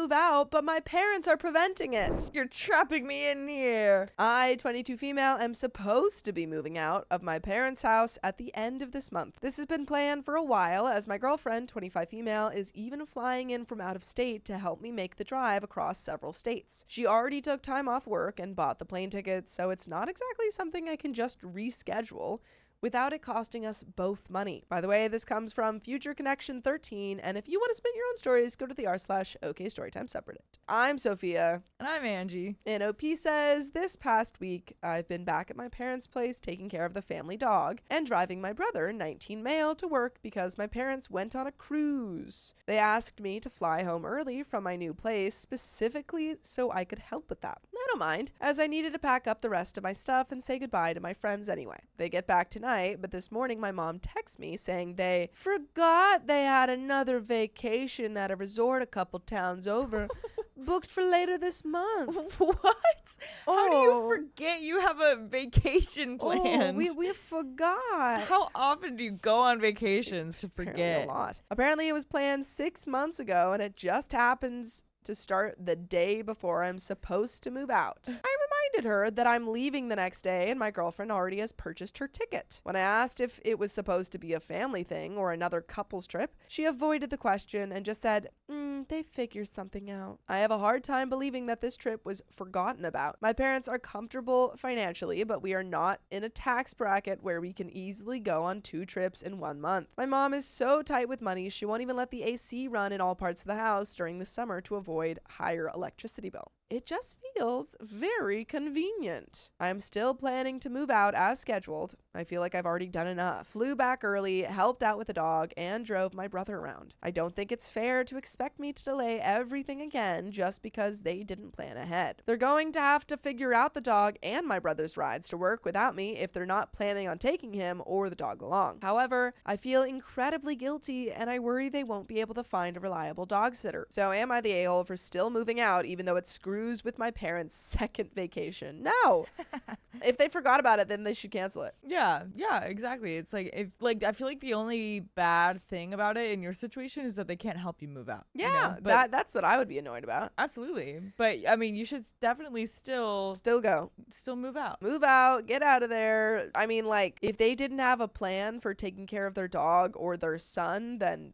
move out, but my parents are preventing it. You're trapping me in here. I, 22 female, am supposed to be moving out of my parents' house at the end of this month. This has been planned for a while, as my girlfriend, 25 female, is even flying in from out of state to help me make the drive across several states. She already took time off work and bought the plane tickets, so it's not exactly something I can just reschedule without it costing us both money. By the way, this comes from Future Connection 13, and if you want to spin your own stories, go to the r/OKStorytime subreddit. I'm Sophia. And I'm Angie. And OP says, this past week, I've been back at my parents' place taking care of the family dog and driving my brother, 19 male, to work because my parents went on a cruise. They asked me to fly home early from my new place specifically so I could help with that. I don't mind, as I needed to pack up the rest of my stuff and say goodbye to my friends anyway. They get back tonight, but this morning my mom texts me saying they forgot they had another vacation at a resort a couple towns over booked for later this month. What? How do you forget you have a vacation planned? We forgot. How often do you go on vacations to Apparently forget? a lot. Apparently it was planned 6 months ago, and it just happens to start the day before I'm supposed to move out. I reminded her that I'm leaving the next day and my girlfriend already has purchased her ticket. When I asked if it was supposed to be a family thing or another couple's trip, she avoided the question and just said, they figure something out. I have a hard time believing that this trip was forgotten about. My parents are comfortable financially, but we are not in a tax bracket where we can easily go on 2 trips in 1 month. My mom is so tight with money, she won't even let the AC run in all parts of the house during the summer to avoid higher electricity bill. It just feels very convenient. I'm still planning to move out as scheduled. I feel like I've already done enough. Flew back early, helped out with the dog, and drove my brother around. I don't think it's fair to expect me to delay everything again just because they didn't plan ahead. They're going to have to figure out the dog and my brother's rides to work without me if they're not planning on taking him or the dog along. However, I feel incredibly guilty and I worry they won't be able to find a reliable dog sitter. So am I the a-hole for still moving out even though it screws with my parents' second vacation? No. If they forgot about it, then they should cancel it. Yeah, exactly. It's like I feel like the only bad thing about it in your situation is that they can't help you move out. Yeah, you know? But that's what I would be annoyed about. absolutely. But I mean, you should definitely still move out. Move out, get out of there. I mean, like, if they didn't have a plan for taking care of their dog or their son, then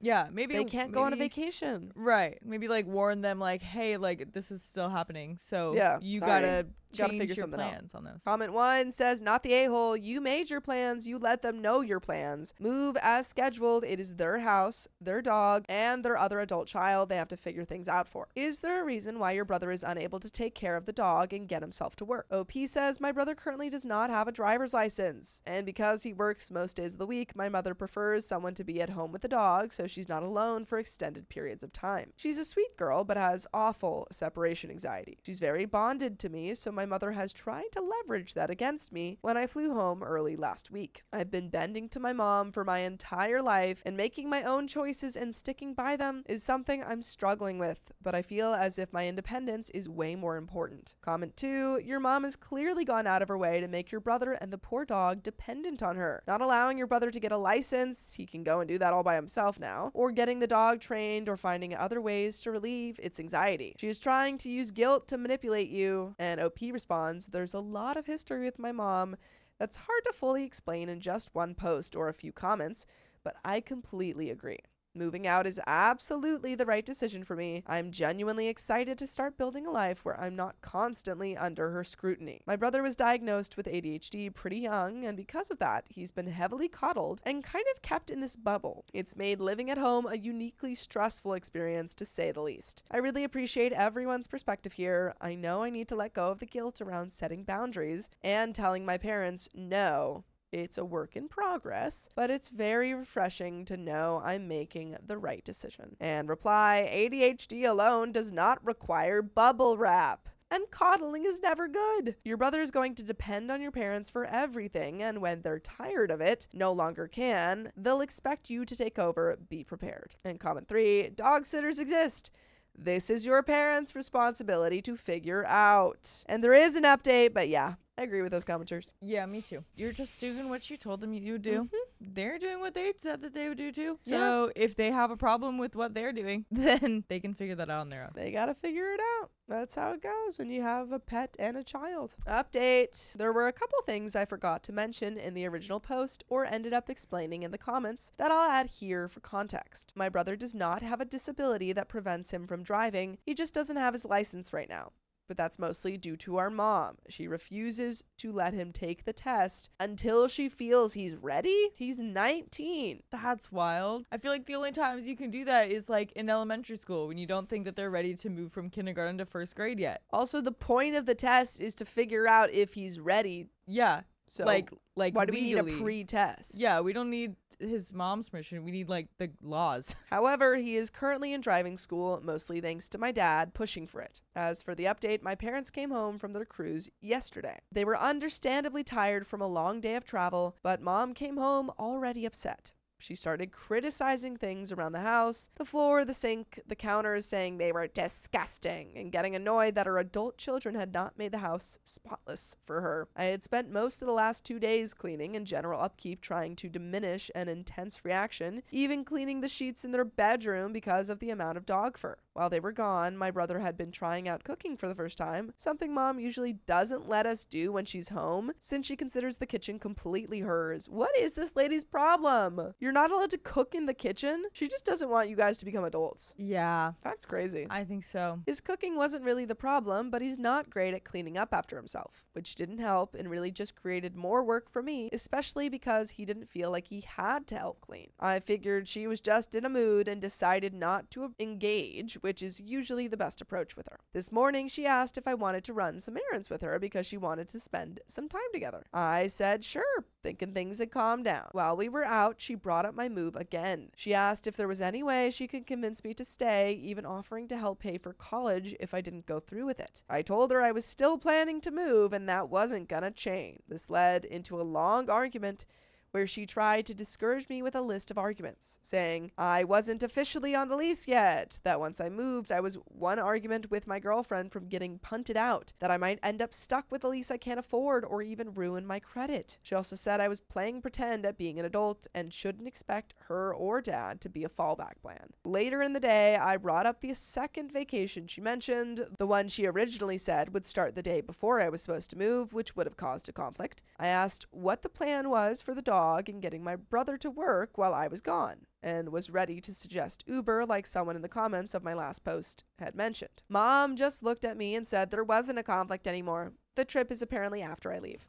Yeah, maybe they can't go on a vacation. Right. Maybe like warn them like, hey, like this is still happening. So Yeah, you sorry. gotta change figure your something out. plans on those. Comment 1 says, not the a-hole. You made your plans. You let them know your plans. Move as scheduled. It is their house, their dog, and their other adult child they have to figure things out for. Is there a reason why your brother is unable to take care of the dog and get himself to work? OP says, my brother currently does not have a driver's license. And because he works most days of the week, my mother prefers someone to be at home with the dog so she's not alone for extended periods of time. She's a sweet girl, but has awful separation anxiety. She's very bonded to me, so my mother has tried to leverage that against me when I flew home early last week. I've been bending to my mom for my entire life, and making my own choices and sticking by them is something I'm struggling with, but I feel as if my independence is way more important. Comment 2, your mom has clearly gone out of her way to make your brother and the poor dog dependent on her. Not allowing your brother to get a license, he can go and do that all by himself now, or getting the dog trained or finding other ways to relieve its anxiety. She is trying to use guilt to manipulate you, and OP responds, there's a lot of history with my mom that's hard to fully explain in just one post or a few comments, but I completely agree. Moving out is absolutely the right decision for me. I'm genuinely excited to start building a life where I'm not constantly under her scrutiny. My brother was diagnosed with ADHD pretty young, and because of that, he's been heavily coddled and kind of kept in this bubble. It's made living at home a uniquely stressful experience, to say the least. I really appreciate everyone's perspective here. I know I need to let go of the guilt around setting boundaries and telling my parents no. It's a work in progress, but it's very refreshing to know I'm making the right decision. And reply, ADHD alone does not require bubble wrap. And coddling is never good. Your brother is going to depend on your parents for everything, and when they're tired of it, no longer can, they'll expect you to take over. Be prepared. And comment 3, dog sitters exist. This is your parents' responsibility to figure out. And there is an update, but yeah, I agree with those commenters. Yeah, me too. You're just doing what you told them you would do. they're doing what they said that they would do too. Yeah. So if they have a problem with what they're doing, then they can figure that out on their own. They gotta figure it out. That's how it goes when you have a pet and a child. Update. There were a couple things I forgot to mention in the original post or ended up explaining in the comments that I'll add here for context. My brother does not have a disability that prevents him from driving. He just doesn't have his license right now. But that's mostly due to our mom. She refuses to let him take the test until she feels he's ready. He's 19. That's wild. I feel like the only times you can do that is like in elementary school when you don't think that they're ready to move from kindergarten to first grade yet. Also, the point of the test is to figure out if he's ready. Yeah. So like why do we need a legally. pre-test? Yeah, we don't need his mom's permission. We need like the laws. However, he is currently in driving school, mostly thanks to my dad pushing for it. As for the update, my parents came home from their cruise yesterday. They were understandably tired from a long day of travel, but mom came home already upset. She started criticizing things around the house, the floor, the sink, the counters, saying they were disgusting, and getting annoyed that her adult children had not made the house spotless for her. I had spent most of the last 2 days cleaning and general upkeep, trying to diminish an intense reaction, even cleaning the sheets in their bedroom because of the amount of dog fur. While they were gone, my brother had been trying out cooking for the first time, something mom usually doesn't let us do when she's home, since she considers the kitchen completely hers. What is this lady's problem? You're not allowed to cook in the kitchen? She just doesn't want you guys to become adults. Yeah, That's crazy. I think so. His cooking wasn't really the problem, but he's not great at cleaning up after himself, which didn't help and really just created more work for me, especially because he didn't feel like he had to help clean. I figured she was just in a mood and decided not to engage, which is usually the best approach with her. This morning, she asked if I wanted to run some errands with her because she wanted to spend some time together. I said sure, thinking things had calmed down. While we were out, she brought up my move again. She asked if there was any way she could convince me to stay, even offering to help pay for college if I didn't go through with it. I told her I was still planning to move and that wasn't gonna change. This led into a long argument where she tried to discourage me with a list of arguments, saying I wasn't officially on the lease yet, that once I moved, I was one argument with my girlfriend from getting punted out, that I might end up stuck with a lease I can't afford or even ruin my credit. She also said I was playing pretend at being an adult and shouldn't expect her or dad to be a fallback plan. Later in the day, I brought up the second vacation she mentioned, the one she originally said would start the day before I was supposed to move, which would have caused a conflict. I asked what the plan was for the dog and getting my brother to work while I was gone, and was ready to suggest Uber like someone in the comments of my last post had mentioned. Mom just looked at me and said there wasn't a conflict anymore. The trip is apparently after I leave.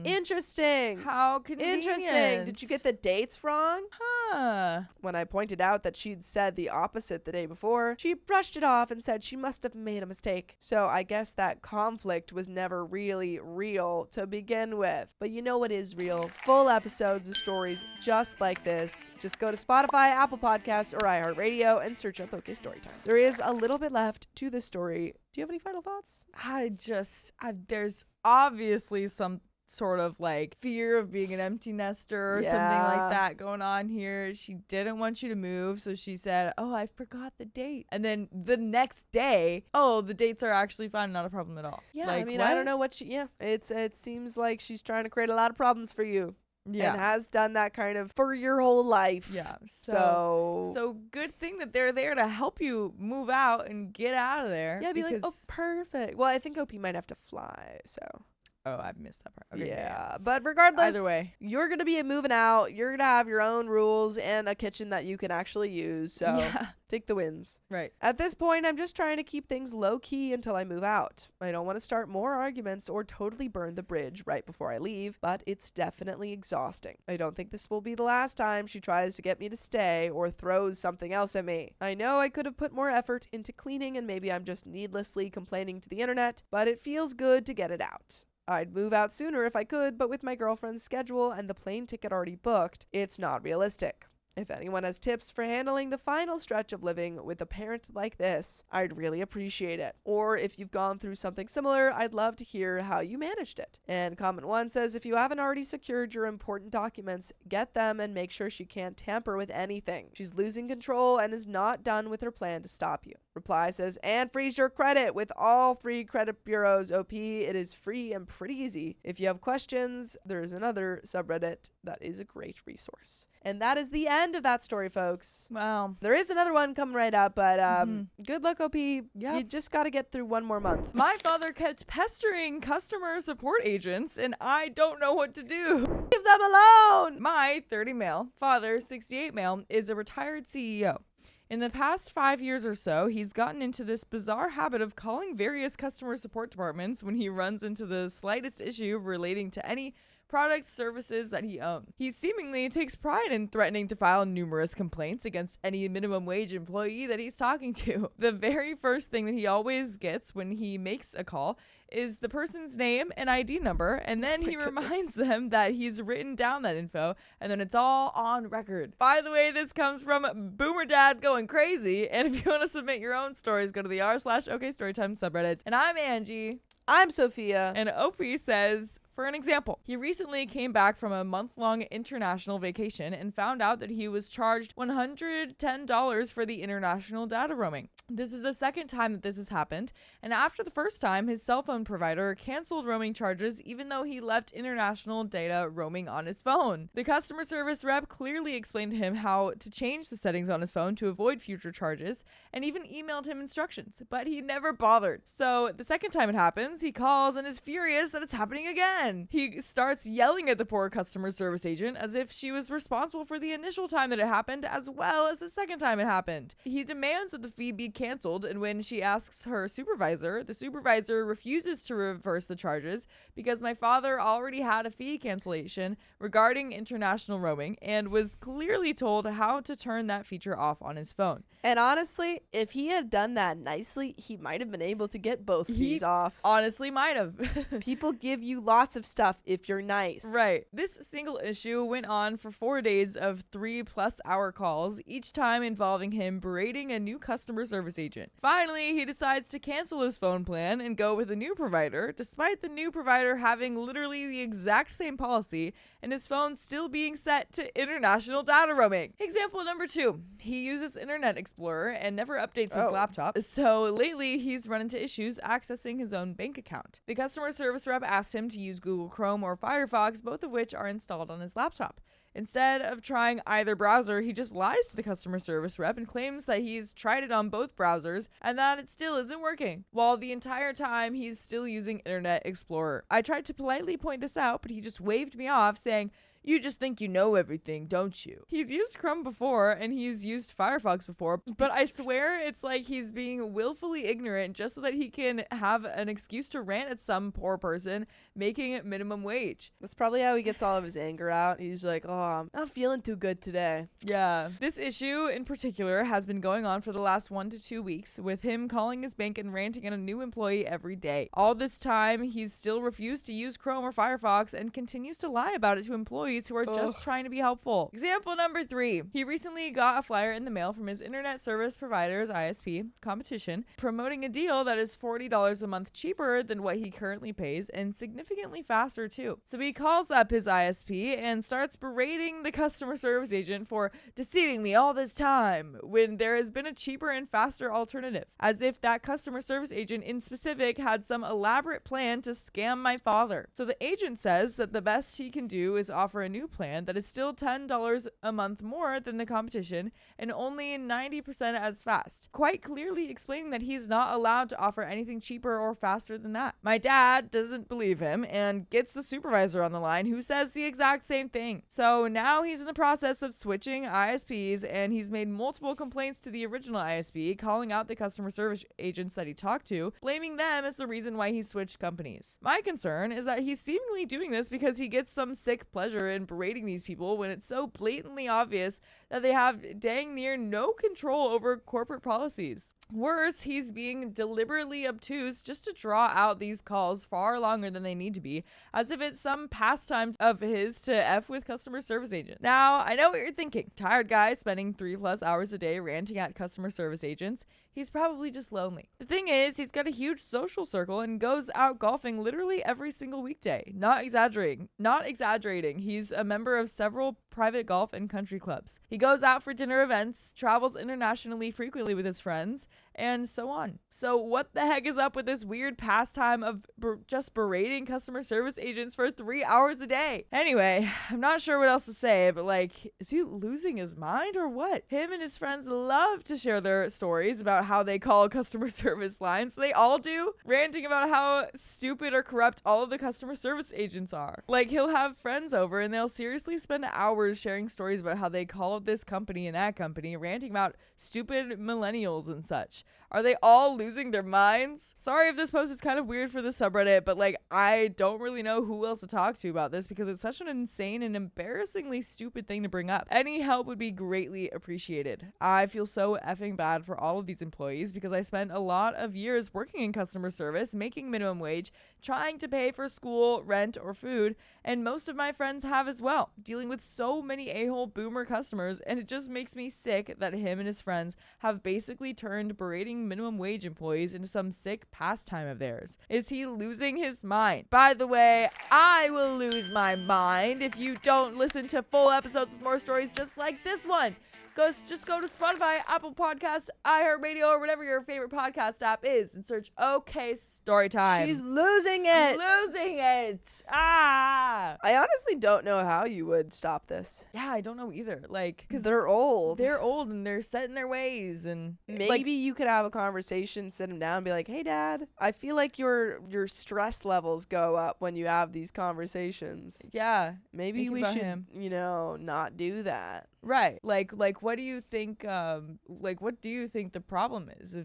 Interesting. How convenient. Interesting. Did you get the dates wrong? Huh. When I pointed out that she'd said the opposite the day before, she brushed it off and said she must have made a mistake. So I guess that conflict was never really real to begin with. But you know what is real? Full episodes of stories just like this. Just go to Spotify, Apple Podcasts, or iHeartRadio and search up OK Storytime. There is a little bit left to this story. Do you have any final thoughts? There's obviously some sort of like fear of being an empty nester or something like that going on here. She didn't want you to move, so she said, oh, I forgot the date. And then the next day, oh, the dates are actually fine, not a problem at all. Yeah, like, I mean, what? I don't know what it seems like she's trying to create a lot of problems for you. Yeah. And has done that kind of for your whole life. Yeah. So good thing that they're there to help you move out and get out of there. yeah, be like, oh, perfect. Well, I think OP might have to fly, so. Oh, I've missed that part. Okay, yeah, but regardless, either way, you're going to be moving out. You're going to have your own rules and a kitchen that you can actually use. So take the wins. Right. At this point, I'm just trying to keep things low key until I move out. I don't want to start more arguments or totally burn the bridge right before I leave, but it's definitely exhausting. I don't think this will be the last time she tries to get me to stay or throws something else at me. I know I could have put more effort into cleaning and maybe I'm just needlessly complaining to the internet, but it feels good to get it out. I'd move out sooner if I could, but with my girlfriend's schedule and the plane ticket already booked, it's not realistic. If anyone has tips for handling the final stretch of living with a parent like this, I'd really appreciate it. Or if you've gone through something similar, I'd love to hear how you managed it. And comment 1 says, if you haven't already secured your important documents, get them and make sure she can't tamper with anything. She's losing control and is not done with her plan to stop you. Reply says, and freeze your credit with all 3 credit bureaus. OP, it is free and pretty easy. If you have questions, there's another subreddit that is a great resource. And that is the end of that story, folks. Wow. There is another one coming right up, but good luck, OP. Yep. You just got to get through one more month. My father kept pestering customer support agents, and I don't know what to do. Leave them alone! My 30 male, father 68 male, is a retired CEO. In the past 5 years or so, he's gotten into this bizarre habit of calling various customer support departments when he runs into the slightest issue relating to any products, services that he owns. He seemingly takes pride in threatening to file numerous complaints against any minimum wage employee that he's talking to. The very first thing that he always gets when he makes a call is the person's name and ID number, and then he reminds them that he's written down that info, and then it's all on record. By the way, this comes from Boomer Dad Going Crazy, and if you want to submit your own stories, go to the r/OKStorytime subreddit. And I'm Angie. I'm Sophia. And OP says, for an example, he recently came back from a month-long international vacation and found out that he was charged $110 for the international data roaming. This is the second time that this has happened, and after the first time, his cell phone provider canceled roaming charges even though he left international data roaming on his phone. The customer service rep clearly explained to him how to change the settings on his phone to avoid future charges, and even emailed him instructions, but he never bothered. So the second time it happens, he calls and is furious that it's happening again. He starts yelling at the poor customer service agent as if she was responsible for the initial time that it happened as well as the second time it happened. He demands that the fee be canceled, and when she asks her supervisor, the supervisor refuses to reverse the charges because my father already had a fee cancellation regarding international roaming and was clearly told how to turn that feature off on his phone. And honestly, if he had done that nicely, he might have been able to get both fees off. Honestly, might have. People give you lots of stuff if you're nice. Right. This single issue went on for 4 days of 3+ hour calls, each time involving him berating a new customer service agent. Finally, he decides to cancel his phone plan and go with a new provider, despite the new provider having literally the exact same policy and his phone still being set to international data roaming. Example number 2. He uses Internet Explorer and never updates his laptop, so lately he's run into issues accessing his own bank account. The customer service rep asked him to use Google Chrome or Firefox, both of which are installed on his laptop. Instead of trying either browser, he just lies to the customer service rep and claims that he's tried it on both browsers and that it still isn't working, while the entire time he's still using Internet Explorer. I tried to politely point this out, but he just waved me off, saying, "You just think you know everything, don't you?" He's used Chrome before and he's used Firefox before, but I swear it's like he's being willfully ignorant just so that he can have an excuse to rant at some poor person making it minimum wage. That's probably how he gets all of his anger out. He's like, oh, I'm not feeling too good today. Yeah. This issue in particular has been going on for the last 1 to 2 weeks, with him calling his bank and ranting at a new employee every day. All this time, he's still refused to use Chrome or Firefox and continues to lie about it to employees who are just trying to be helpful. Example number 3. He recently got a flyer in the mail from his internet service provider's ISP competition promoting a deal that is $40 a month cheaper than what he currently pays and significantly faster too. So he calls up his ISP and starts berating the customer service agent for deceiving me all this time when there has been a cheaper and faster alternative, as if that customer service agent in specific had some elaborate plan to scam my father. So the agent says that the best he can do is offer a new plan that is still $10 a month more than the competition and only 90% as fast, quite clearly explaining that he's not allowed to offer anything cheaper or faster than that. My dad doesn't believe him and gets the supervisor on the line who says the exact same thing. So now he's in the process of switching ISPs, and he's made multiple complaints to the original ISP, calling out the customer service agents that he talked to, blaming them as the reason why he switched companies. My concern is that he's seemingly doing this because he gets some sick pleasure in berating these people when it's so blatantly obvious that they have dang near no control over corporate policies. Worse, he's being deliberately obtuse just to draw out these calls far longer than they need to be, as if it's some pastime of his to F with customer service agents. Now, I know what you're thinking. Tired guy spending 3+ hours a day ranting at customer service agents. He's probably just lonely. The thing is, he's got a huge social circle and goes out golfing literally every single weekday. Not exaggerating. He's a member of several private golf and country clubs. He goes out for dinner events, travels internationally frequently with his friends, and so on. So what the heck is up with this weird pastime of just berating customer service agents for 3 hours a day? Anyway, I'm not sure what else to say, but like, is he losing his mind or what? Him and his friends love to share their stories about how they call customer service lines. They all do, ranting about how stupid or corrupt all of the customer service agents are. Like, he'll have friends over and they'll seriously spend hours sharing stories about how they call this company and that company, ranting about stupid millennials and such. Are they all losing their minds? Sorry if this post is kind of weird for the subreddit, but like, I don't really know who else to talk to about this because it's such an insane and embarrassingly stupid thing to bring up. Any help would be greatly appreciated. I feel so effing bad for all of these employees because I spent a lot of years working in customer service, making minimum wage, trying to pay for school, rent, or food, and most of my friends have as well, dealing with so many a-hole boomer customers, and it just makes me sick that him and his friends have basically turned berating minimum wage employees into some sick pastime of theirs. Is he losing his mind? By the way, I will lose my mind if you don't listen to full episodes with more stories just like this one. Just go to Spotify, Apple Podcasts, iHeartRadio, or whatever your favorite podcast app is and search OK Storytime. She's losing it. Losing it. Ah. I honestly don't know how you would stop this. Yeah, I don't know either. Like, because they're old. They're old and they're set in their ways. And maybe like, you could have a conversation, sit him down and be like, hey, Dad, I feel like your stress levels go up when you have these conversations. Yeah. Maybe we should, not do that. Right. Like what do you think what do you think the problem is?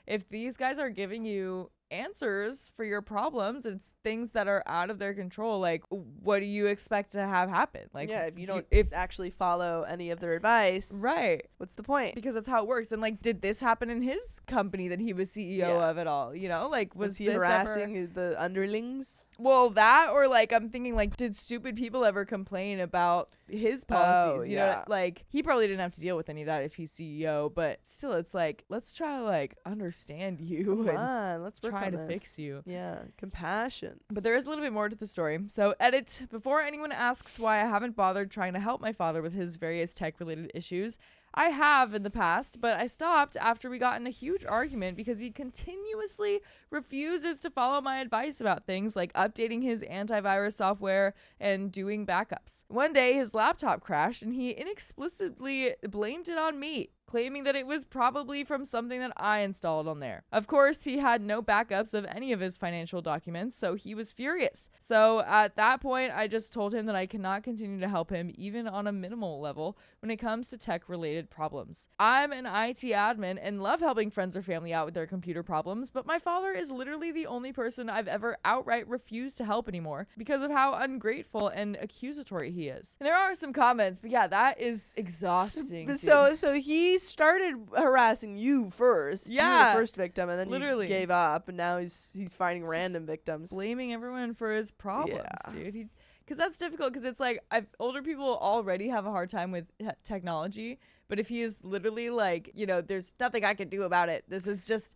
If these guys are giving you answers for your problems, it's things that are out of their control, like what do you expect to have happen? Like, yeah, if you don't actually follow any of their advice, right, what's the point? Because that's how it works. And like, did this happen in his company that he was CEO of at all? Like, was he harassing the underlings? Well, that, or like, I'm thinking, like, did stupid people ever complain about his policies? You know, like, he probably didn't have to deal with any of that if he's CEO, but still, it's like, let's try to like understand you. Come on, let's try to fix you. Yeah, compassion. But there is a little bit more to the story. So, edit, before anyone asks why I haven't bothered trying to help my father with his various tech-related issues, I have in the past, but I stopped after we got in a huge argument because he continuously refuses to follow my advice about things like updating his antivirus software and doing backups. One day, his laptop crashed and he inexplicably blamed it on me, claiming that it was probably from something that I installed on there. Of course, he had no backups of any of his financial documents, so he was furious. So at that point, I just told him that I cannot continue to help him even on a minimal level when it comes to tech-related problems. I'm an IT admin and love helping friends or family out with their computer problems, but my father is literally the only person I've ever outright refused to help anymore because of how ungrateful and accusatory he is. And there are some comments, but yeah, that is exhausting. So he started harassing you first. Yeah, you were the first victim, and then literally you gave up, and now he's finding random victims, blaming everyone for his problems, dude. Because that's difficult. Because it's like, older people already have a hard time with technology, but if he is literally like, there's nothing I can do about it. This is just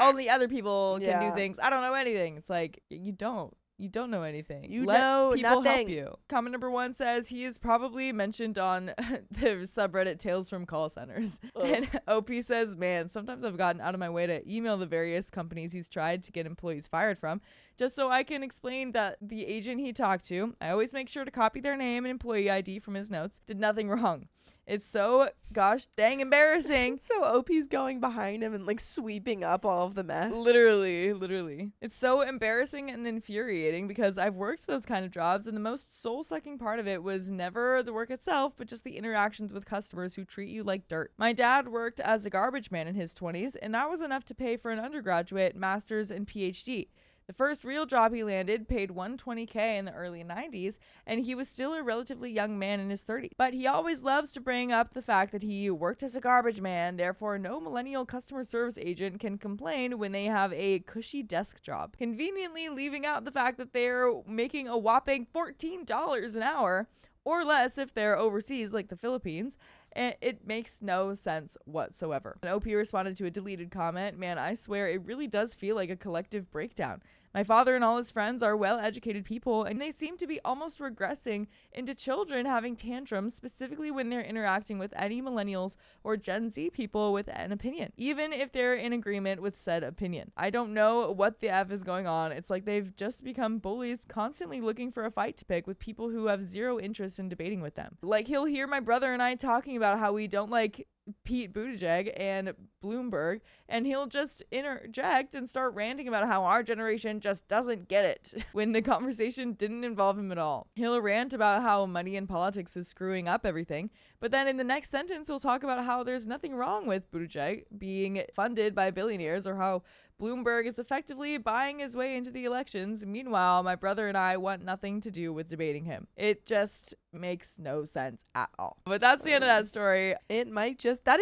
only other people can do things. I don't know anything. It's like, you don't know anything. Let people nothing. help you. Comment number 1 says he is probably mentioned on the subreddit Tales from Call Centers. And OP says, man, sometimes I've gotten out of my way to email the various companies he's tried to get employees fired from, just so I can explain that the agent he talked to, I always make sure to copy their name and employee ID from his notes, did nothing wrong. It's so gosh dang embarrassing. So OP's going behind him and like sweeping up all of the mess. Literally. It's so embarrassing and infuriating because I've worked those kind of jobs, and the most soul-sucking part of it was never the work itself, but just the interactions with customers who treat you like dirt. My dad worked as a garbage man in his 20s, and that was enough to pay for an undergraduate, master's, and PhD. The first real job he landed paid $120K in the early 90s, and he was still a relatively young man in his 30s. But he always loves to bring up the fact that he worked as a garbage man, therefore no millennial customer service agent can complain when they have a cushy desk job, conveniently leaving out the fact that they're making a whopping $14 an hour, or less if they're overseas like the Philippines. And it makes no sense whatsoever. An OP responded to a deleted comment, "Man, I swear it really does feel like a collective breakdown. My father and all his friends are well-educated people, and they seem to be almost regressing into children having tantrums, specifically when they're interacting with any millennials or Gen Z people with an opinion, even if they're in agreement with said opinion. I don't know what the F is going on. It's like they've just become bullies, constantly looking for a fight to pick with people who have zero interest in debating with them. Like, he'll hear my brother and I talking about how we don't like Pete Buttigieg and Bloomberg, and he'll just interject and start ranting about how our generation just doesn't get it when the conversation didn't involve him at all. He'll rant about how money in politics is screwing up everything, but then in the next sentence he'll talk about how there's nothing wrong with Buttigieg being funded by billionaires, or how Bloomberg is effectively buying his way into the elections. Meanwhile, my brother and I want nothing to do with debating him. It just makes no sense at all." But that's the end of that story. It might just that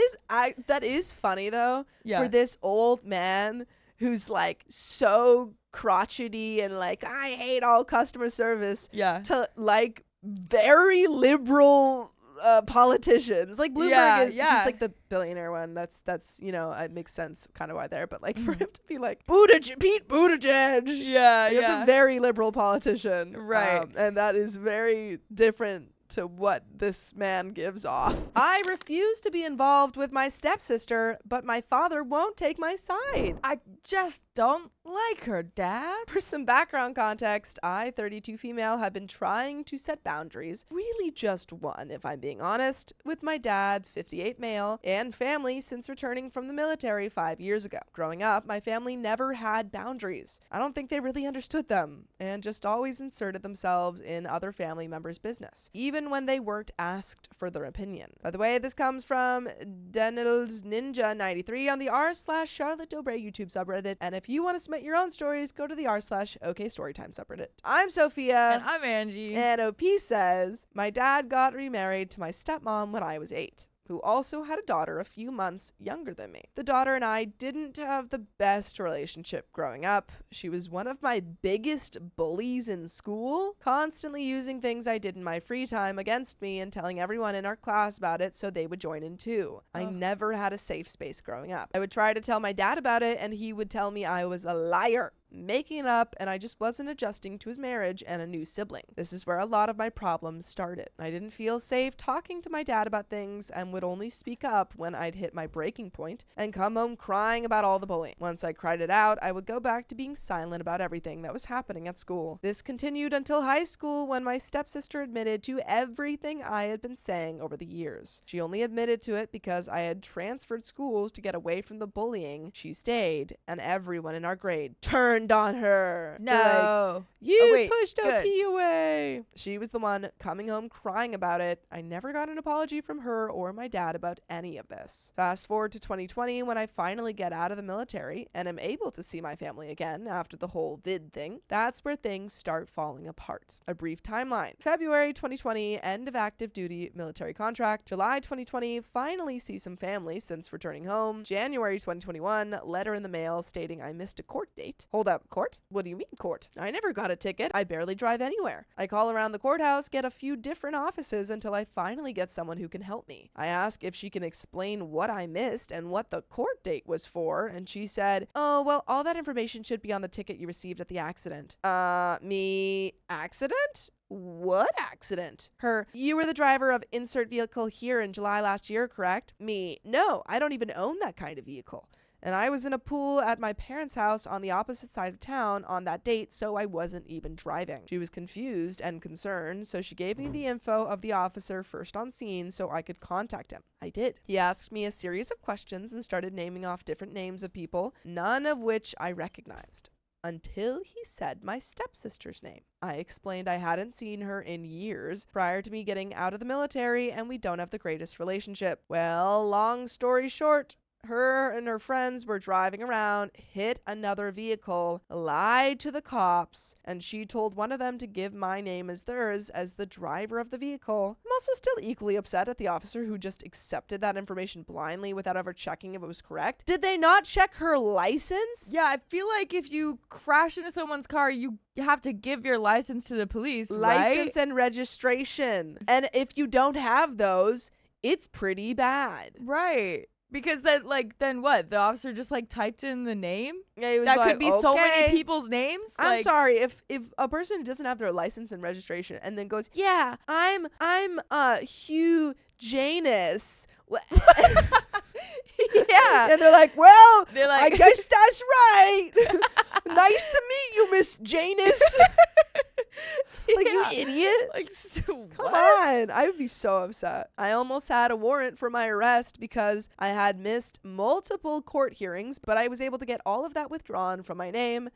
is funny though. Yeah. For this old man who's like so crotchety and like, I hate all customer service, Yeah. to like very liberal politicians. Like Bloomberg is he's like the billionaire one. That's it makes sense kind of why there, but like for him to be like Pete Buttigieg, that's a very liberal politician, right? And that is very different to what this man gives off. "I refuse to be involved with my stepsister, but my father won't take my side. I just don't like her, Dad." For some background context, I, 32 female, have been trying to set boundaries, really just one if I'm being honest, with my dad, 58 male, and family since returning from the military 5 years ago. Growing up, my family never had boundaries. I don't think they really understood them, and just always inserted themselves in other family members' business, even when they weren't asked for their opinion. By the way, this comes from Denil's Ninja 93 on the r/charlottedobreyoutube subreddit, and if you want to submit your own stories, go to the r/OKStorytime subreddit. I'm Sophia. And I'm Angie. And OP says, "My dad got remarried to my stepmom when I was 8. Who also had a daughter a few months younger than me. The daughter and I didn't have the best relationship growing up. She was one of my biggest bullies in school, constantly using things I did in my free time against me and telling everyone in our class about it so they would join in too. I never had a safe space growing up. I would try to tell my dad about it and he would tell me I was a liar, making it up, and I just wasn't adjusting to his marriage and a new sibling. This is where a lot of my problems started. I didn't feel safe talking to my dad about things and would only speak up when I'd hit my breaking point and come home crying about all the bullying. Once I cried it out, I would go back to being silent about everything that was happening at school. This continued until high school when my stepsister admitted to everything I had been saying over the years. She only admitted to it because I had transferred schools to get away from the bullying. She stayed, and everyone in our grade turned on her. No. Like, you wait, pushed OP good. away. She was the one coming home crying about it. I never got an apology from her or my dad about any of this. Fast forward to 2020 when I finally get out of the military and am able to see my family again after the whole vid thing. That's where things start falling apart. A brief timeline. February 2020, end of active duty military contract. July 2020, finally see some family since returning home. January 2021, letter in the mail stating I missed a court date. Hold up, court? What do you mean court? I never got a ticket. I barely drive anywhere. I call around the courthouse, get a few different offices until I finally get someone who can help me. I ask if she can explain what I missed and what the court date was for, and she said, "Oh, well, all that information should be on the ticket you received at the accident." Me accident? What accident? Her, "You were the driver of insert vehicle here in July last year, correct?" Me, "No, I don't even own that kind of vehicle. And I was in a pool at my parents' house on the opposite side of town on that date, so I wasn't even driving." She was confused and concerned, so she gave me the info of the officer first on scene so I could contact him. I did. He asked me a series of questions and started naming off different names of people, none of which I recognized. Until he said my stepsister's name. I explained I hadn't seen her in years prior to me getting out of the military and we don't have the greatest relationship. Well, long story short, Her and her friends were driving around, hit another vehicle, lied to the cops, and she told one of them to give my name as theirs as the driver of the vehicle. I'm also still equally upset at the officer who just accepted that information blindly without ever checking if it was correct. Did they not check her license? Yeah, I feel like if you crash into someone's car, you have to give your license to the police, License right? and registration. And if you don't have those, it's pretty bad. Right. Because then what? The officer just typed in the name? Yeah, he was That like, could be so many okay. people's names. I'm sorry if a person doesn't have their license and registration and then goes, yeah, I'm Hugh Janus. Yeah. And they're like, well, They're like, I guess that's right. Nice to meet you, Miss Janus. Like, you idiot. Come on. I would be so upset. I almost had a warrant for my arrest because I had missed multiple court hearings, but I was able to get all of that withdrawn from my name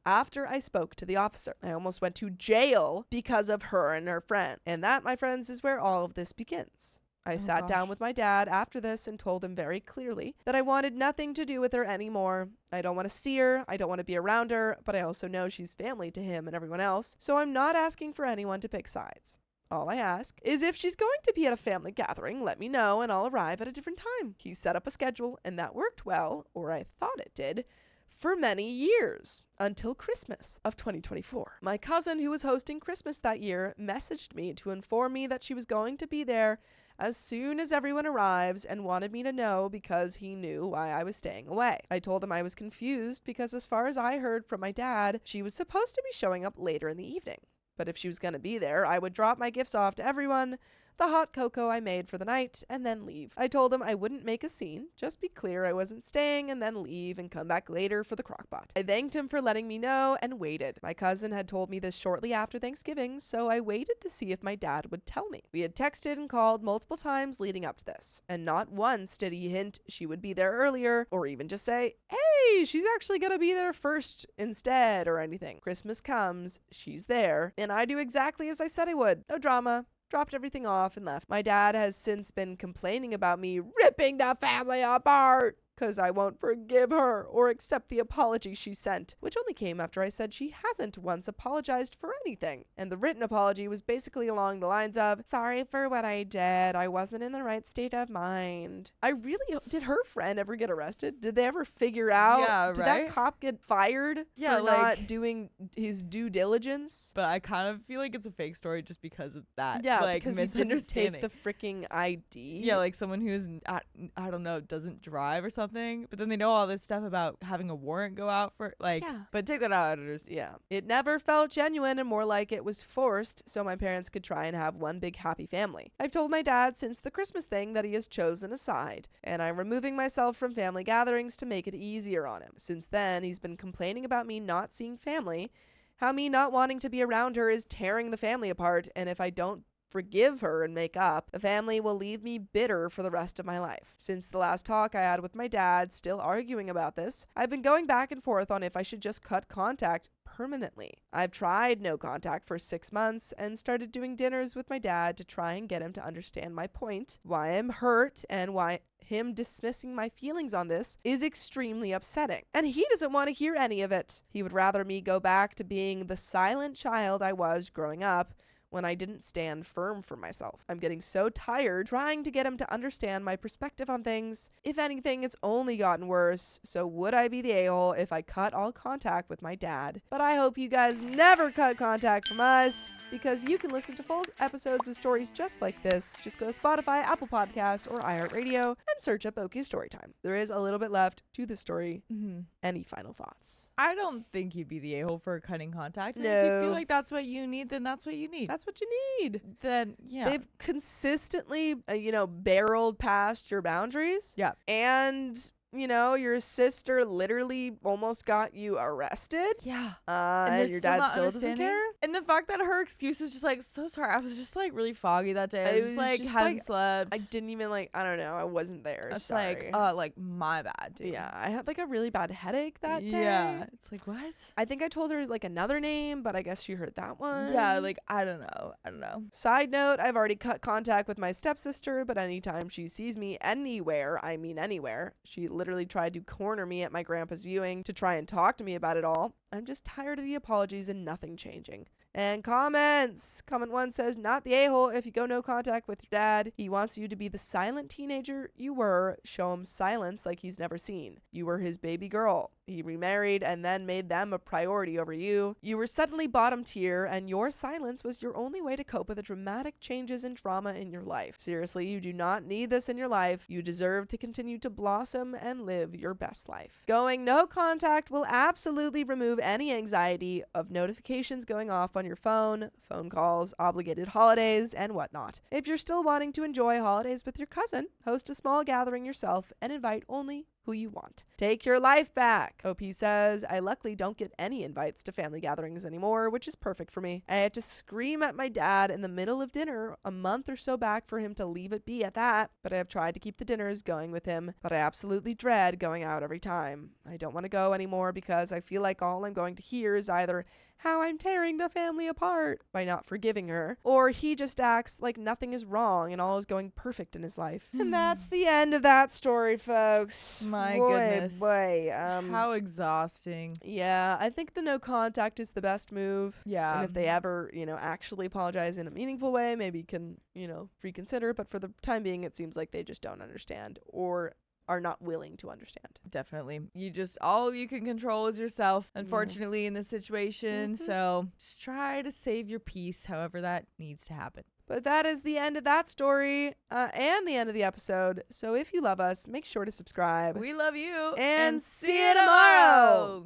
after I spoke to the officer. I almost went to jail because of her and her friend. And that, my friends, is where all of this begins. I sat down with my dad after this and told him very clearly that I wanted nothing to do with her anymore. I don't want to see her. I don't want to be around her, but I also know she's family to him and everyone else. So I'm not asking for anyone to pick sides. All I ask is if she's going to be at a family gathering, let me know and I'll arrive at a different time. He set up a schedule and that worked well, or I thought it did, for many years until Christmas of 2024. My cousin who was hosting Christmas that year messaged me to inform me that she was going to be there as soon as everyone arrives and wanted me to know because he knew why I was staying away. I told him I was confused because as far as I heard from my dad, she was supposed to be showing up later in the evening. But if she was going to be there, I would drop my gifts off to everyone, the hot cocoa I made for the night, and then leave. I told him I wouldn't make a scene, just be clear I wasn't staying and then leave and come back later for the crockpot. I thanked him for letting me know and waited. My cousin had told me this shortly after Thanksgiving, so I waited to see if my dad would tell me. We had texted and called multiple times leading up to this, and not once did he hint she would be there earlier or even just say, hey, she's actually gonna be there first instead or anything. Christmas comes, she's there, and I do exactly as I said I would. No drama. Dropped everything off and left. My dad has since been complaining about me ripping the family apart because I won't forgive her or accept the apology she sent, which only came after I said she hasn't once apologized for anything. And the written apology was basically along the lines of, sorry for what I did. I wasn't in the right state of mind. Did her friend ever get arrested? Did they ever figure out? Yeah, did that cop get fired for not doing his due diligence? But I kind of feel like it's a fake story just because of that. Yeah, because he didn't take the freaking ID. Yeah, like someone who's, I don't know, doesn't drive or something. But then they know all this stuff about having a warrant go out for, but take that out, editors. Yeah. It never felt genuine and more like it was forced so my parents could try and have one big happy family. I've told my dad since the Christmas thing that he has chosen a side, and I'm removing myself from family gatherings to make it easier on him. Since then, he's been complaining about me not seeing family, how me not wanting to be around her is tearing the family apart, and if I don't forgive her and make up, the family will leave me bitter for the rest of my life. Since the last talk I had with my dad, still arguing about this, I've been going back and forth on if I should just cut contact permanently. I've tried no contact for 6 months and started doing dinners with my dad to try and get him to understand my point, why I'm hurt, and why him dismissing my feelings on this is extremely upsetting. And he doesn't want to hear any of it. He would rather me go back to being the silent child I was growing up when I didn't stand firm for myself. I'm getting so tired trying to get him to understand my perspective on things. If anything, it's only gotten worse, so would I be the a-hole if I cut all contact with my dad? But I hope you guys never cut contact from us, because you can listen to full episodes with stories just like this. Just go to Spotify, Apple Podcasts, or iHeartRadio and search up OK Storytime. There is a little bit left to the story. Mm-hmm. Any final thoughts? I don't think you'd be the a-hole for cutting contact. No. If you feel like that's what you need, then that's what you need. That's what you need. Then, yeah. They've consistently, barreled past your boundaries. Yeah. And, your sister literally almost got you arrested. Yeah. And your dad still doesn't care. And the fact that her excuse was just like, so sorry, I was just like really foggy that day. I was just like hadn't slept. I didn't even like, I don't know, I wasn't there. It's sorry. like my bad, dude. Yeah, I had like a really bad headache that day. Yeah, it's like, what? I think I told her like another name, but I guess she heard that one. Yeah, like I don't know. Side note, I've already cut contact with my stepsister, but anytime she sees me anywhere, I mean anywhere, she literally tried to corner me at my grandpa's viewing to try and talk to me about it all. I'm just tired of the apologies and nothing changing. And comments. Comment 1 says, not the a-hole if you go no contact with your dad. He wants you to be the silent teenager you were. Show him silence like he's never seen. You were his baby girl. He remarried and then made them a priority over you. You were suddenly bottom tier, and your silence was your only way to cope with the dramatic changes and drama in your life. Seriously, you do not need this in your life. You deserve to continue to blossom and live your best life. Going no contact will absolutely remove any anxiety of notifications going off on your phone calls, obligated holidays, and whatnot. If you're still wanting to enjoy holidays with your cousin, host a small gathering yourself and invite only who you want. Take your life back. OP says, I luckily don't get any invites to family gatherings anymore, which is perfect for me. I had to scream at my dad in the middle of dinner a month or so back for him to leave it be at that, but I have tried to keep the dinners going with him, but I absolutely dread going out every time. I don't want to go anymore because I feel like all I'm going to hear is either how I'm tearing the family apart by not forgiving her, or he just acts like nothing is wrong and all is going perfect in his life. And that's the end of that story, folks. My goodness. Boy. How exhausting. Yeah, I think the no contact is the best move. Yeah. And if they ever, actually apologize in a meaningful way, maybe can, reconsider. But for the time being, it seems like they just don't understand or are not willing to understand. Definitely. All you can control is yourself, unfortunately, in this situation. So just try to save your peace, however that needs to happen. But that is the end of that story and the end of the episode. So if you love us, make sure to subscribe. We love you. And see you tomorrow.